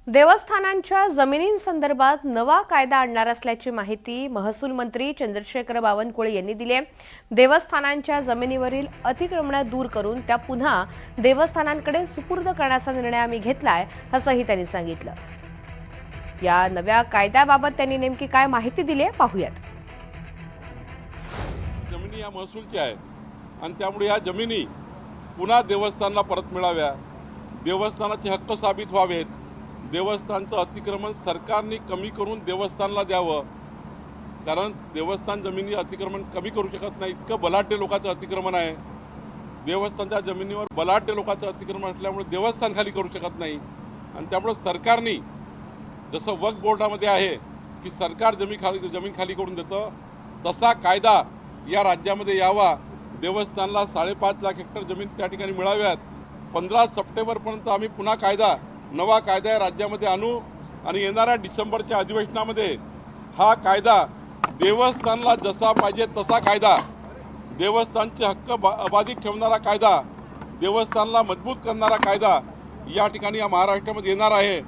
देवस्थानांच्या जमिनींसंदर्भात नवा कायदा आणणार असल्याची माहिती महसूल मंत्री चंद्रशेखर बावनकुळे यांनी दिली आहे। देवस्थानांच्या जमिनीवरील अतिक्रमणे दूर करून त्या पुन्हा देवस्थानांकडे सुपूर्द करण्याचा निर्णय आम्ही घेतलाय असंही त्यांनी सांगितलं। या नव्या कायद्याबाबत त्यांनी नेमकी काय माहिती दिली आहे पाहूयात। जमिनी या महसूलची आहे आणि त्यामुळे या जमिनी पुन्हा देवस्थानाला परत मिळाव्या, देवस्थानाचे हक्क साबित व्हावेत, देवस्थानचं अतिक्रमण सरकारने कमी करून देवस्थानला द्यावं, कारण देवस्थान जमिनी अतिक्रमण कमी करू शकत नाही, इतकं बलाढ्य लोकांचं अतिक्रमण आहे। देवस्थानच्या जमिनीवर बलाढ्य लोकांचं अतिक्रमण असल्यामुळे देवस्थान खाली करू शकत नाही आणि त्यामुळे सरकारने जसं वक्फ बोर्डामध्ये आहे की सरकार जमीन खाली करून देतं, तसा कायदा या राज्यामध्ये यावा। देवस्थानला 5.5 लाख हेक्टर जमीन त्या ठिकाणी मिळाव्यात। 15 सप्टेंबरपर्यंत आम्ही पुन्हा नवा कायदा या राज्यामध्ये आणू आणि येणाऱ्या डिसेंबरच्या अधिवेशनामध्ये हा कायदा देवस्थानला जसा पाहिजे तसा कायदा, देवस्थानचे हक्क अबाधित ठेवणारा कायदा, देवस्थानला मजबूत करणारा कायदा या ठिकाणी या महाराष्ट्रामध्ये येणार आहे।